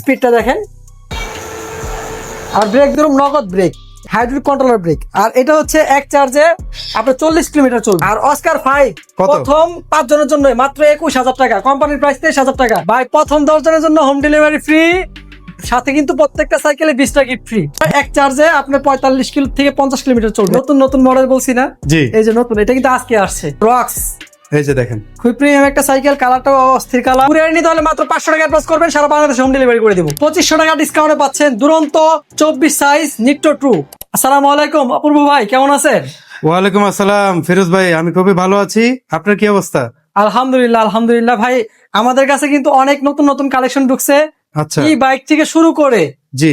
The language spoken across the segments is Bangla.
স্পিডটা দেখেন, আর ব্রেক ধরুন নগদ ব্রেক, হাইড্রোলিক কন্ট্রোলার ব্রেক। আর এটা হচ্ছে এক চার্জে আপনার 40 কিলোমিটার চলবে। আর অস্কার 5 কত? প্রথম 5 জনের জন্য মাত্র 21,000 টাকা, কোম্পানির প্রাইস 23,000 টাকা। ভাই প্রথম 10 জনের জন্য হোম ডেলিভারি ফ্রি, সাথে কিন্তু প্রত্যেকটা সাইকেলে 20টা গিফট ফ্রি। এক চার্জে আপনার 45 কিলো থেকে 50 কিলোমিটার চলবে। নতুন নতুন মডেল বলছি না, জি। এই যে নতুন, এটা কিন্তু আজকে আসছে। রক্স এই যে দেখেন, খুবই প্রিমিয়াম একটা সাইকেল, কালারটাও অস্থির কালার। কুরিয়ার নিতে হলে মাত্র 500 টাকা অ্যাডভান্স করবেন, সারা বাংলাদেশে হোম ডেলিভারি করে দেবো। 2500 টাকা ডিসকাউন্টে পাচ্ছেন দুরন্ত 24 সাইজ নিট্টো ট্রু। আসসালামু আলাইকুম অপূর্ব ভাই, কেমন আছেন? ওয়ালাইকুম আসসালাম ফিরোজ ভাই, আমি খুবই ভালো আছি। আপনার কি অবস্থা? আলহামদুলিল্লাহ আলহামদুলিল্লাহ ভাই, আমাদের কাছে কিন্তু অনেক নতুন নতুন কালেকশন ঢুকছে। আচ্ছা, ই বাইক থেকে শুরু করে জি,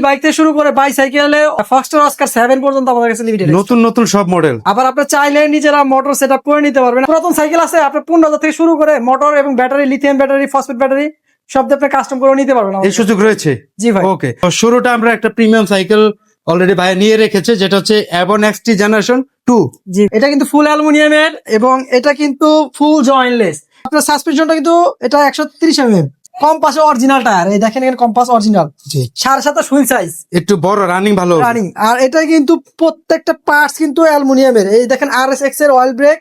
বাইক থেকে শুরু করে বাইসাইকেলে ফার্স্টার অস্কার 7 পর্যন্ত আমাদের কাছে লিমিটেড। নতুন নতুন সব মডেল। আবার আপনি চাইলে নিজেরা মোটর সেটআপ করে নিতে পারবেন। পুরাতন সাইকেল আছে আপনার 15,000 থেকে শুরু করে মোটর এবং battery, lithium battery, phosphate battery সব দিয়ে আপনি কাস্টম করে নিতে পারবেন। এই সুযোগ রয়েছে? জি ভাই। ওকে, তো শুরুটা আমরা একটা প্রিমিয়াম সাইকেল অলরেডি ভাই নিয়ে রেখেছে, যেটা হচ্ছে অ্যাবন এক্সটি জেনারেশন 2। জি, এটা কিন্তু ফুল অ্যালুমিনিয়ামের এবং এটা কিন্তু ফুল জয়েন্টলেস। আপনার সাসপেনশনটা কিন্তু এটা 130 কম্পাস অরিজিনাল টায়ার, এই দেখেন এখানে কম্পাস অরিজিনাল। জি, 7.5 হুইল সাইজ, একটু বড়, রানিং ভালো হবে। রানিং। আর এটা কিন্তু প্রত্যেকটা পার্টস কিন্তু অ্যালুমিনিয়ামের। এই দেখেন RSX এর অয়েল ব্রেক,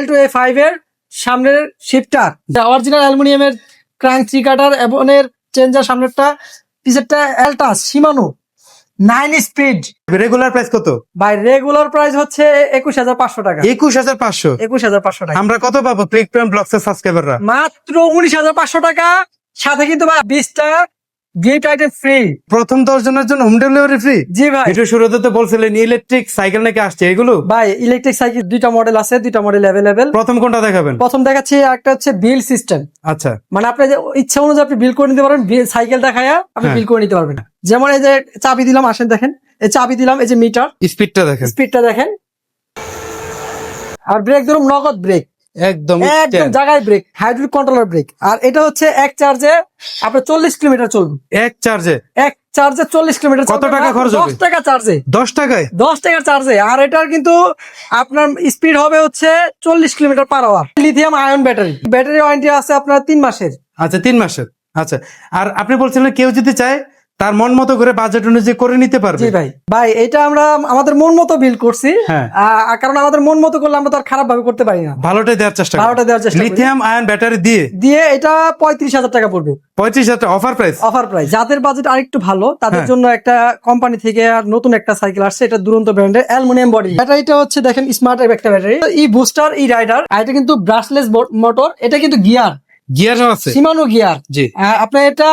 L2A5 এর সামনের শিফটার অরিজিনাল অ্যালুমিনিয়ামের, ক্র্যাঙ্ক থ্রি কাটার এবং এর চেঞ্জার সামনেরটা, পিছেরটা Altus Shimano 9 speed. Regular price কত? বাই রেগুলার প্রাইস হচ্ছে 21,500 টাকা। 21,500। 21,500 টাকা। আমরা কত পাবো ক্লিক প্রেম ব্লগস এর সাবস্ক্রাইবাররা? মাত্র 19,500 টাকা, সাথে কিন্তু ভাই 20টা গিফট আইটেম ফ্রি। প্রথম 10 জনের জন্য হোম ডেলিভারি ফ্রি। জি ভাই। ভিডিও শুরুতে তো বলছিলেন ইলেকট্রিক সাইকেল নাকি আসছে, এগুলো? ভাই ইলেকট্রিক সাইকেল দুইটা মডেল আছে, দুইটা মডেল অ্যাভেলেবেল। প্রথম কোনটা দেখাবেন? প্রথম দেখাচ্ছি একটা হচ্ছে বিল সিস্টেম। আচ্ছা, মানে আপনি যে ইচ্ছা অনুযায়ী আপনি বিল করে নিতে পারবেন, সাইকেল দেখায়া আপনি হ্যাঁ। বিল করে নিতে পারবেন। যেমন এই যে চাবি দিলাম, আসেন দেখেন, এই চাবি দিলাম, এই যে মিটার, স্পিডটা দেখেন, স্পিডটা দেখেন। আর ব্রেক ধরুন নগদ ব্রেক, একদম একদম জায়গায় ব্রেক, হাইড্রোলিক কন্ট্রোলার ব্রেক। আর এটা হচ্ছে এক চার্জে আপনার 40 কিলোমিটার চলবে। এক চার্জে? এক চার্জে 40 কিলোমিটার। কত টাকা খরচ হবে? 10 টাকা চার্জে। 10 টাকায়? 10 টাকার চার্জে। আর এটার কিন্তু আপনার স্পিড হবে হচ্ছে 40 kilometre per hour. Lithium ion battery, battery warranty আছে আপনার 3 মাসের। আচ্ছা, 3 মাসের। আচ্ছা, আর আপনি বলছিলেন কেউ যদি চায় তার মন মতো করে বাজেট অনুযায়ী করে নিতে পারবে? জি ভাই। ভাই এটা আমরা আমাদের মন মতো বিল করছি। হ্যাঁ। কারণ আমাদের মন মতো করলে আমরা তো আর খারাপ ভাবে করতে পারি না। ভালোটাই দেওয়ার চেষ্টা করি। ভালোটা দেওয়ার চেষ্টা করি। লিথিয়াম আয়ন ব্যাটারি দিয়ে এটা 35,000 টাকা পড়বে। 35,000 টাকা অফার প্রাইস? Offer price. যাদের বাজেট আরেকটু ভালো তাদের হ্যাঁ। জন্য একটা কোম্পানি থেকে আর নতুন একটা সাইকেল আসছে, এটা দুরন্ত ব্র্যান্ডের অ্যালুমিনিয়াম বডি। ব্যাটারিটা হচ্ছে দেখেন স্মার্ট একটা battery, E booster, E rider. আর এটা কিন্তু ব্রাশলেস মোটর, এটা কিন্তু গিয়ারও আছে? Shimano gear. জি। আপনি এটা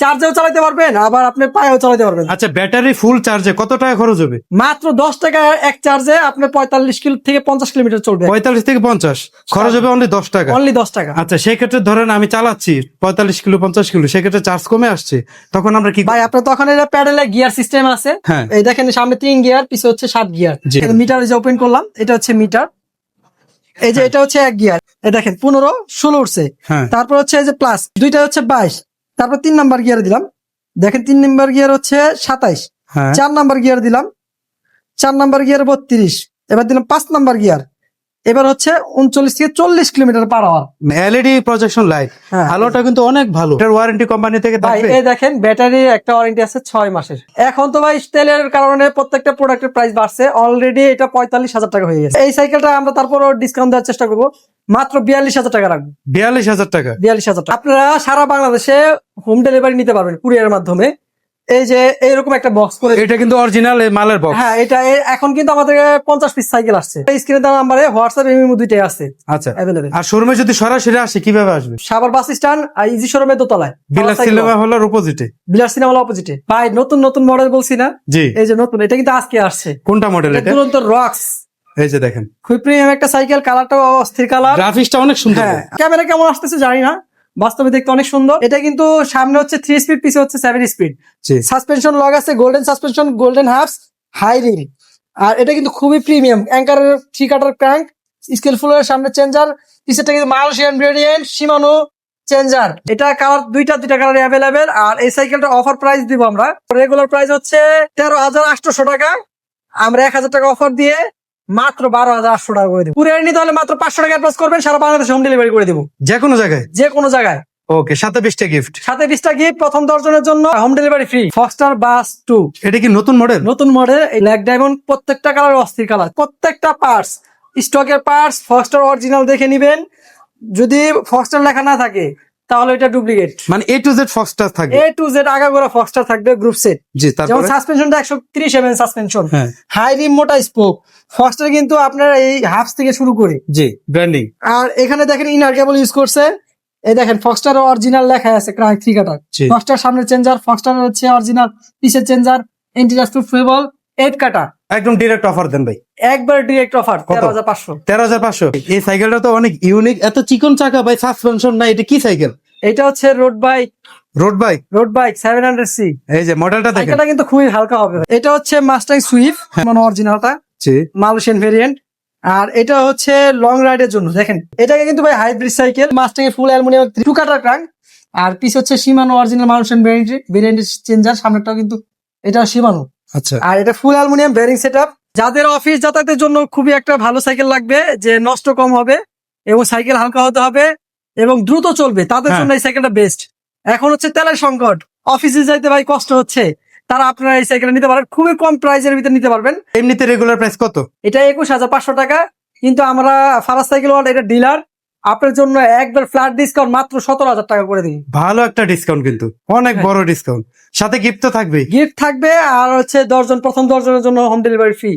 চার্জেও চালাতে পারবেন, আবার আপনি পায়েও চালাতে পারবেন। আচ্ছা, ব্যাটারি ফুল চার্জে কত টাকা খরচ হবে? মাত্র 10 টাকা এক চার্জে আপনার 45 কিলো থেকে 50 কিলোমিটার চলবে। 45 থেকে 50 খরচ হবে অনলি 10 টাকা? অনলি 10 টাকা। আচ্ছা, সেক্ষেত্রে ধরেন আমি চালাচ্ছি 45 কিলো 50 কিলো, সেক্ষেত্রে চার্জ কমে আসছে, তখন আমরা কি? ভাই আপনার তখন এটা প্যাডেলে গিয়ার সিস্টেম আছে। হ্যাঁ। এই দেখেন সামনে 3 গিয়ার, পিছে হচ্ছে 7 গিয়ার। জি। মিটার যে ওপেন করলাম, এটা হচ্ছে মিটার। এই যে এটা হচ্ছে 1 গিয়ার, এই দেখেন 15 16 উঠছে। হ্যাঁ। তারপর হচ্ছে এই যে প্লাস, দুইটা হচ্ছে 22। তারপর 3 নাম্বার গিয়ার দিলাম, দেখেন 3 নাম্বার গিয়ার হচ্ছে 27। হ্যাঁ। 4 নাম্বার গিয়ার দিলাম, 4 নাম্বার গিয়ার 32। এবার দিলাম 5 নাম্বার গিয়ার, এবার হচ্ছে 39 থেকে 40 kilometre per hour. LED projection light, হ্যাঁ। আলোটা কিন্তু অনেক ভালো। এটার ওয়ারেন্টি কোম্পানি থেকে ভাই থাকবে? এই দেখেন ব্যাটারির একটা ওয়ারেন্টি আছে 6 মাসের। এখন তো ভাই তেলের কারণে প্রত্যেকটা প্রোডাক্টের প্রাইস বাড়ছে, অলরেডি এটা 45,000 টাকা হয়ে গেছে। এই সাইকেলটা আমরা তারপরও ডিসকাউন্ট দেওয়ার চেষ্টা করবো, মাত্র 42,000 টাকা রাখবো। 42,000 টাকা? 42,000 টাকা। আপনারা সারা বাংলাদেশে হোম ডেলিভারি নিতে পারবেন কুরিয়ারের মাধ্যমে। এই যে এইরকম একটা বক্স করে, এটা কিন্তু অরিজিনাল মালের বক্স? হ্যাঁ এটা এখন কিন্তু আমাদের 50 পিস সাইকেল আসছে। স্ক্রিনে দেওয়া নাম্বারে হোয়াটসঅ্যাপ ইমো দুইটাই আছে আচ্ছা, অ্যাভেলেবেল। আর শোরুমে যদি সরাসরি আসে কিভাবে আসবে? সাভার বাস স্ট্যান্ড আর ইজি শোরুমের দোতলায়, বিলাস সিনেমা হলের অপোজিটে। বিলাস সিনেমা হল অপোজিটে। ভাই নতুন নতুন মডেল বলছি না, জি। এই যে নতুন, এটা কিন্তু আজকে আসছে। কোনটা মডেল এটা? দুরন্ত রক্স। এই যে দেখেন, খুবই প্রিমিয়াম একটা সাইকেল, কালারটাও অস্থির কালার। গ্রাফিক্সটা অনেক সুন্দর। হ্যাঁ, ক্যামেরা কেমন আসতেছে জানি না, বাস্তবে দেখতে অনেক সুন্দর। এটা কিন্তু সামনে হচ্ছে 3 স্পিড, পিছে হচ্ছে 7 স্পিড। জি। সাসপেনশন লক আছে, golden suspension, golden hubs, high rim. আর এটা কিন্তু খুবই প্রিমিয়াম, অ্যাঙ্কারের 3 কাটার ক্র্যাঙ্ক, স্কেলফুল এর সামনে চেঞ্জার, পিছেটা কিন্তু মালয়েশিয়ান ভেরিয়েন্ট শিমানো চেঞ্জার। এটা কালার দুইটা কালার অ্যাভেলেবেল। আর এই সাইকেলটা অফার প্রাইস দিব আমরা, রেগুলার প্রাইস হচ্ছে 13,800 টাকা, আমরা 1,000 টাকা অফার দিয়ে মাত্র 12,800 টাকা করে দেবো। কুরিয়ার নিতে হলে মাত্র 500 টাকা অ্যাডভান্স করবেন, সারা বাংলাদেশে হোম ডেলিভারি করে দেবো, যে কোনো জায়গায়। যে কোনো জায়গায়। ওকে, সাথে 20টা গিফট। সাথে 20টা গিফট, প্রথম 10 জনের জন্য হোম ডেলিভারি ফ্রি। ফক্সটার বাস 2 এটা কি নতুন মডেল? নতুন মডেল, এই ব্ল্যাক ডায়মন্ড, প্রত্যেকটা কালার অস্থির কালার, প্রত্যেকটা পার্টস স্টকের পার্টস ফক্সটার অরিজিনাল দেখে নিবেন। যদি ফক্সটার লেখা না থাকে তাহলে এটা ডুপ্লিকেট। মানে A to Z ফক্সটার থাকবে। A to Z আগাগোড়া ফক্সটার থাকবে, গ্রুপ সেট। জি, যেমন তারপরে সাসপেনশনটা 130 mm সাসপেনশন, হ্যাঁ হাই রিম, মোটা স্পোক। ফক্সটার কিন্তু আপনার এই হাফস থেকে শুরু করে। জি, ব্র্যান্ডিং। আর এখানে দেখেন ইনার কেবল ইউজ করছে, এই দেখেন ফক্সটার অরিজিনাল লেখা আছে ক্রাঙ্ক 3 কাটার। জি। ফক্সটার সামনের চেঞ্জার, ফক্সটার হচ্ছে অরিজিনাল পিসের চেঞ্জার, ইন্টিরিয়ার সুইফেবল 8 কাটা। একদম ডিরেক্ট অফার দেন ভাই। একবার ডিরেক্ট অফার কত? 13,500। 13,500। এই সাইকেলটা তো অনেক ইউনিক, এত চিকন চাকা ভাই, সাসপেনশন না, এটা কি সাইকেল? এটা হচ্ছে road bike road bike. 700C। এই যে মডেলটা দেখেন। সাইকেলটা কিন্তু খুবই হালকা হবে। এটা হচ্ছে মাস্টাং সুইফট, মানে অরিজিনালটা জি, মালয়েশিয়ান ভেরিয়েন্ট। আর এটা হচ্ছে লং রাইডের জন্য। দেখেন এটাকে কিন্তু ভাই হাইব্রিড সাইকেল, মাস্টাং এর ফুল অ্যালুমিনিয়াম 2 কাটার ক্রাঙ্ক। আর পিস হচ্ছে শিমানো অরিজিনাল মালয়েশিয়ান ভেরিয়েন্টের চেঞ্জার, সামনেরটাও কিন্তু এটা শিমানো। আচ্ছা। আর এটা ফুল অ্যালুমিনিয়াম বেয়ারিং সেটআপ। যাদের অফিস যাতায়াতের জন্য খুবই একটা ভালো সাইকেল লাগবে, যে নষ্ট কম হবে এবং সাইকেল হালকা হতে হবে এবং দ্রুত চলবে, তাদের হ্যাঁ। জন্য এই সাইকেলটা বেস্ট। এখন হচ্ছে তেলের সংকট, অফিসে যাইতে ভাই কষ্ট হচ্ছে, তারা আপনারা এই সাইকেলটা নিতে পারেন, খুবই কম প্রাইসের ভিতরে নিতে পারবেন। এমনিতে রেগুলার প্রাইস কত? এটা 21,500 টাকা, কিন্তু আমরা ফারাজ সাইকেল ওয়ার্ল্ড এটা ডিলার, আপনার জন্য একবার ফ্ল্যাট ডিসকাউন্ট মাত্র 17,000 টাকা করে দিই। ভালো একটা ডিসকাউন্ট, কিন্তু অনেক বড় ডিসকাউন্ট, সাথে গিফট তো থাকবেই। গিফট থাকবে, আর হচ্ছে 10 জন, প্রথম 10 জনের জন্য হোম ডেলিভারি ফ্রি।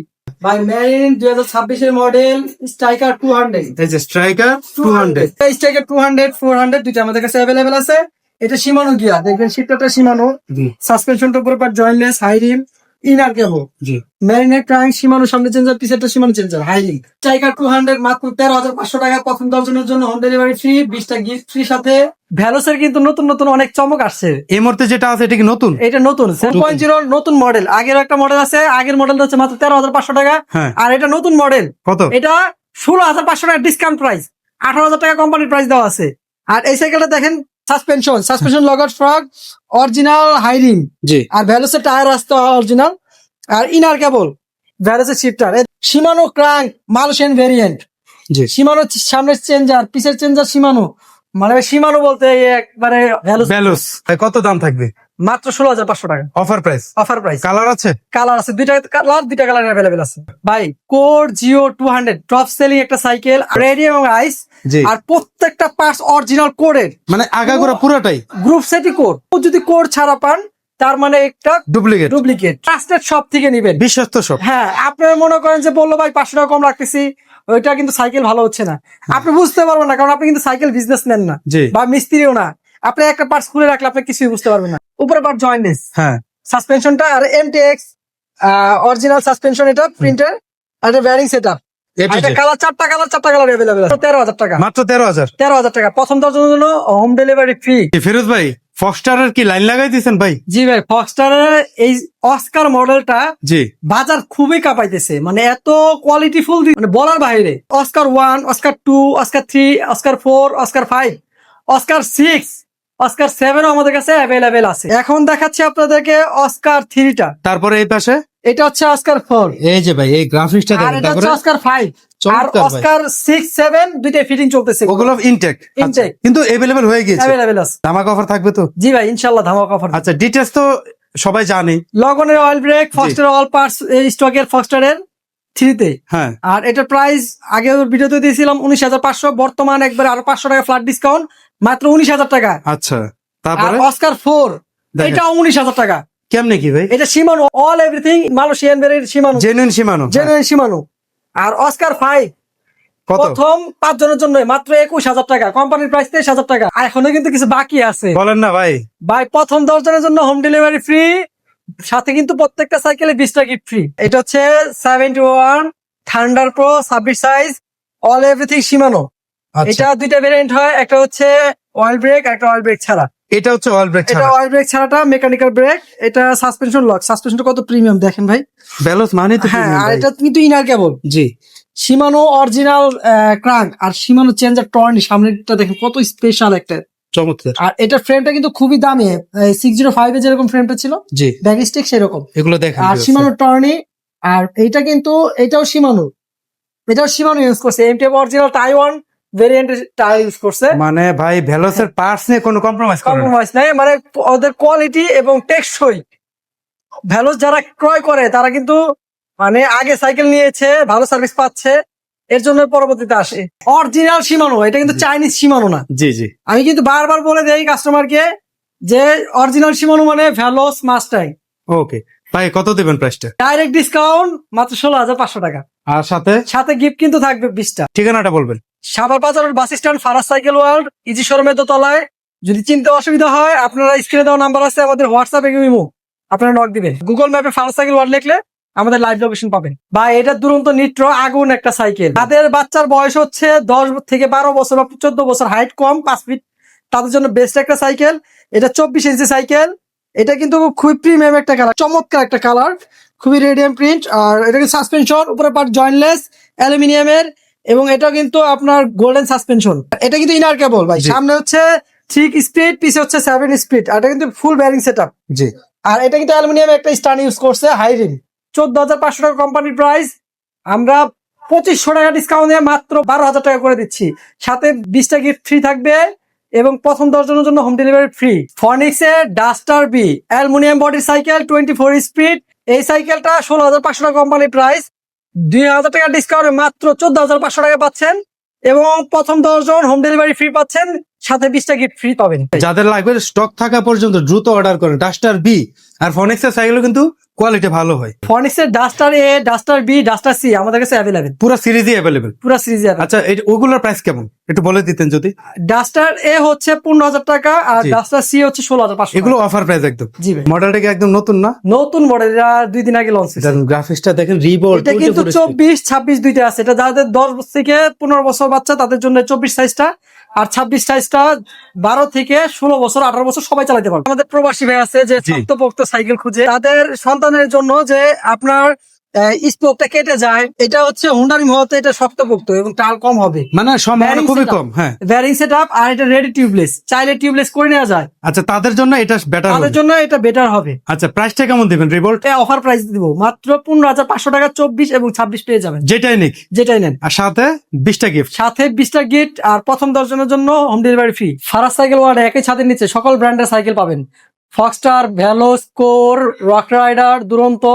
ভাই মেরিন 2026 এর মডেল স্ট্রাইকার 200। এই যে স্ট্রাইকার 200। স্ট্রাইকার 200 400 দুইটা আমাদের কাছে অ্যাভেলেবেল আছে। এটা শিমানো গিয়ার, দেখবেন সিটটা শিমানো, জি সাসপেনশনটা পুরো পার jointless, high rim, inner cable জি। মেরিনের ক্রাঙ্ক শিমানো, সামনে চেঞ্জার, পিছেরটা Shimano changer, high rim. Striker 200 মাত্র 13,500 টাকা, প্রথম 10 জনের জন্য হোম ডেলিভারি ফ্রি, 20টা গিফট ফ্রি সাথে। ভ্যালোসের কিন্তু নতুন নতুন অনেক চমক আসছে। এই মুহূর্তে যেটা আছে এটা কি নতুন? এটা নতুন 7.0 নতুন মডেল। আগের একটা মডেল আছে, আগের মডেলটা হচ্ছে মাত্র 13,500 টাকা। হ্যাঁ। আর এটা নতুন মডেল, কত? এটা 16,500 টাকা ডিসকাউন্ট প্রাইস, 18,000 টাকা কোম্পানির প্রাইস দেওয়া আছে। আর এই সাইকেলটা দেখেন সাসপেনশন লগট ফ্রগ অরিজিনাল হাই রিম। জি। আর ভ্যালোসের টায়ার আসতে অরিজিনাল, আর ইনার কেবল ভ্যালোসের shifter. Shimano crank Malaysian variant, জি। শিমানো সামনের চেঞ্জার, পিছের চেঞ্জার শিমানো, মানে শিমানো বলতে এই একবারে ভ্যালোস। ভ্যালুস কত দাম থাকবে? মাত্র 16,500 টাকা offer price. Offer price. Colour আছে? কালার আছে দুইটা কালার অ্যাভেলেবেল আছে ভাই। কোর জিও 200 টপ সেলিং একটা সাইকেল, রেডি এবং আইস। জি। আর প্রত্যেকটা পার্টস অরিজিনাল কোরের, মানে আগাগোড়া পুরোটাই গ্রুপ সেটই কোর। যদি কোর ছাড়া পান তার মানে একটা ডুপ্লিকেট। ট্রাস্টেড শপ থেকে নিবেন, বিশ্বস্ত সব। হ্যাঁ। আপনারা মনে করেন যে বললো ভাই 500 টাকা কম রাখতেছি, ওইটা কিন্তু সাইকেল ভালো হচ্ছে না, আপনি বুঝতে পারবেন না, কারণ আপনি কিন্তু সাইকেল বিজনেস নেন না জি। বা মিস্ত্রিও না। আপনি একটা পার্টস খুলে রাখলে আপনি কিছুই বুঝতে পারবেন না। উপরে পার্ট জয়েন্টলেস, হ্যাঁ। সাসপেনশনটা আর MTX অরিজিনাল সাসপেনশন, এটা প্রিন্টার আর এটা ব্যারিং সেটআপ। এটা কালার চারটা কালার अवेलेबल আছে। 13,000 টাকা, মাত্র 13,000। 13,000 টাকা, প্রথম 10 জনের জন্য হোম ডেলিভারি ফ্রি। ফিরোজ ভাই, ফক্সটারের কি লাইন লাগাই দিয়েছেন ভাই? জি ভাই, ফক্সটারের এই অস্কার মডেলটা জি। বাজার খুবই কাঁপাইতেছে, মানে এত কোয়ালিটিফুল, মানে বলার বাইরে। Oscar 1, Oscar 2, Oscar 3, Oscar 4, Oscar 5, Oscar 6, Oscar 7 আমাদের কাছে অ্যাভেলেবেল আছে। এখন দেখাচ্ছি আপনাদেরকে অস্কার 3টা। তারপরে এই পাশে এটা হচ্ছে অস্কার 4, এই যে ভাই এই গ্রাফিক্সটা আর দেখেন। এটা তারপরে হচ্ছে অস্কার 5, আর চমৎকার ভাই। অস্কার 6, 7 দুইটা ফিটিং চলতেছে, ওগুলো ইনটেক Intake। কিন্তু अवेलेबल হয়ে গিয়েছে। অ্যাভেলেবেল আছে। ধামাকা অফার থাকবে তো? জি ভাই, ইনশাআল্লাহ ধামাকা অফার। আচ্ছা, ডিটেইলস তো সবাই জানে। লগনের অয়েল ব্রেক, ফক্সটারের অল পার্টস স্টকের ফক্সটারের 3-তে। হ্যাঁ। আর এটার প্রাইস আগে ভিডিওতে দিয়েছিলাম 19,500, বর্তমান একবার আরো 500 টাকা ফ্ল্যাট ডিসকাউন্ট, মাত্র 19,000 টাকা। আচ্ছা, আর তারপরে অস্কার 4 দেখেন। এটাও 19,000 টাকা। কেমনে কি ভাই? এটা Shimano all everything Malaysian variant Shimano, genuine Shimano. Genuine Shimano. আর অস্কার 5 কত? প্রথম 5 জনের জন্য মাত্র 21,000 টাকা, কোম্পানির প্রাইস 23,000 টাকা। এখনো কিন্তু কিছু বাকি আছে বলেন না ভাই। ভাই। প্রথম 10 জনের জন্য হোম ডেলিভারি ফ্রি, সাথে কিন্তু প্রত্যেকটা সাইকেলে 20টা গিফট ফ্রি। এটা হচ্ছে 71 thunder pro 26 size, all everything Shimano. আচ্ছা, এটা দুইটা ভেরিয়েন্ট হয়, একটা হচ্ছে অয়েল ব্রেক, একটা অয়েল ব্রেক ছাড়া। এটা হচ্ছে অয়েল ব্রেক এটা ছাড়া। অয়েল ব্রেক ছাড়াটা মেকানিক্যাল ব্রেক। এটা সাসপেনশন লক, সাসপেনশনটা কত প্রিমিয়াম দেখেন ভাই। ব্যালেন্স মানে তো হ্যাঁ, premium আর ভাই। এটা কিন্তু ইনার কেবল জি। শিমানো অরিজিনাল ক্রাঙ্ক, আর শিমানো চেঞ্জার টর্নি, সামনেরটা দেখেন কত স্পেশাল একটা। চমৎকার। আর এটার ফ্রেমটা কিন্তু খুবই দামি, 605 এ যেরকম ফ্রেমটা ছিল জি। ব্যাগস্টিক সেরকম। এগুলো দেখেন। আর শিমানো টর্নি, আর এইটা কিন্তু এটাও শিমানো ইউজ করছে। MTF original Taiwan variant tyre use করছে। মানে ভাই ভেলোসের পার্টস নিয়ে কোনো কম্প্রোমাইজ করেন না। কম্প্রোমাইজ নাই, মানে ওদের কোয়ালিটি এবং টেকসই। ভ্যালোস যারা ক্রয় করে তারা কিন্তু মানে আগে সাইকেল নিয়েছে, ভালো সার্ভিস পাচ্ছে, এর জন্য পরবর্তীতে আসে। অরিজিনাল শিমানো, এটা কিন্তু চাইনিজ শিমানো না। জি জি। আমি কিন্তু বারবার বলে দেই কাস্টমারকে যে অরিজিনাল শিমানো মানে ভ্যালোস মাস্টাইং। ওকে ভাই, কত দিবেন প্রাইসটা? ডাইরেক্ট ডিসকাউন্ট মাত্র 16,500 টাকা। আর সাথে সাথে গিফট কিন্তু থাকবে 20টা। ঠিকানাটা বলবেন। সাভার বাজার bus stand, Faraz cycle world, easy শোরুমের দোতলায়। যদি চিনতে অসুবিধা হয় আপনারা স্ক্রিনে দেওয়া নাম্বার আছে আমাদের হোয়াটসঅ্যাপ ইমো, আপনারা নক দিবেন। গুগল ম্যাপে ফারাজ সাইকেল ওয়ার্ল্ড লিখলে আমাদের লাইভ লোকেশন পাবেন। বা এটা দুরন্ত নিট্রো আগুন একটা সাইকেল। তাদের বাচ্চার বয়স হচ্ছে 10 থেকে 12 বছর বা 14 বছর, হাইট কম 5 ফিট, তাদের জন্য বেস্ট একটা সাইকেল। এটা 24 ইঞ্চি সাইকেল। এটা কিন্তু খুবই প্রিমিয়াম একটা কালার, চমৎকার একটা কালার, খুবই রেডিয়াম প্রিন্ট। আর এটা কিন্তু সাসপেনশন উপরে পার্ট জয়েন্টলেস অ্যালুমিনিয়ামের, এবং এটা কিন্তু আপনার গোল্ডেন সাসপেনশন। এটা কিন্তু ইনার কেবল ভাই, জি। সামনে হচ্ছে 3 স্পিড, পিছে হচ্ছে 7 স্পিড। আর এটা কিন্তু ফুল ব্যারিং সেটআপ। জি। আর এটা কিন্তু অ্যালুমিনিয়াম একটা স্টান ইউজ করছে, হাই রিম। 14,500 টাকা কোম্পানির প্রাইস, আমরা 2500 টাকা ডিসকাউন্ট দিয়ে মাত্র 12,000 টাকা করে দিচ্ছি। সাথে 20টা গিফট ফ্রি থাকবে এবং প্রথম 10 জনের জন্য হোম ডেলিভারি ফ্রি। ফনিক্স এর ডাস্টার বি অ্যালুমিনিয়াম বডির সাইকেল, 24 স্পিড। এই সাইকেলটা 16,500 টাকা কোম্পানির প্রাইস, 2,000 টাকা ডিসকাউন্টে মাত্র 14,500 টাকা পাচ্ছেন এবং প্রথম 10 জন হোম ডেলিভারি ফ্রি পাচ্ছেন, সাথে 20টা গিফট ফ্রি পাবেন। যাদের লাগবে স্টক থাকা পর্যন্ত দ্রুত অর্ডার করেন। ডাস্টার বি আর ফনিক্সের সাইকেলও কিন্তু কোয়ালিটি ভালো হয়। ফনিক্স এর ডাস্টার এ, ডাস্টার বি, ডাস্টার সি আমাদের কাছে অ্যাভেলেবেল, পুরো সিরিজই অ্যাভেলেবেল। পুরো সিরিজে। আচ্ছা, ওগুলোর প্রাইস কেমন একটু বলে দিতেন যদি। ডাস্টার এ হচ্ছে 15,000 টাকা আর জি। ডাস্টার সি হচ্ছে 16,500। এগুলো অফার প্রাইস একদম। জি ভাই, মডেলটা কি একদম নতুন না? নতুন মডেল, এটা 2 দিন আগে লঞ্চ হয়েছে। গ্রাফিক্সটা দেখেন, রিবোল্ট। এটা কিন্তু 24, 26 দুইটা আছে। এটা যাদের 10 থেকে 15 বছর বাচ্চা তাদের জন্য 24 সাইজটা, আর 26 সাইজটা 12 থেকে 16 বছর 18 বছর সবাই চালাতে পারবে। আমাদের প্রবাসী ভাই আছে যে জি। শক্তপোক্ত সাইকেল খুঁজে, তাদের সন্তানের জন্য যে আপনার স্পোকটা কেটে যায়, এটা হচ্ছে হুন্ডার মতে এটা শক্তপোক্ত এবং টাল কম হবে, মানে সম্ভাবনা Bearing খুবই setup। কম। হ্যাঁ। Bearing setup. আর এটা রেডি টিউবলেস, চাইলে টিউবলেস করে নেওয়া যায়। আচ্ছা, তাদের জন্য এটা বেটার তাদের হবে। জন্য এটা বেটার হবে। আচ্ছা, প্রাইসটা কেমন দিবেন রিবোল্ট? অফার প্রাইস দিব মাত্র 15,500 টাকা, 24 এবং 26 পেয়ে যাবেন, যেটাই নিক। যেটাই নেন। আর সাথে 20টা গিফট। সাথে 20টা গিফট আর প্রথম 10 জনের জন্য home delivery free. Faraz cycle world একই ছাদের নিচে সকল ব্র্যান্ডের সাইকেল পাবেন। Foxter, Velo, score, rock rider, দুরন্ত,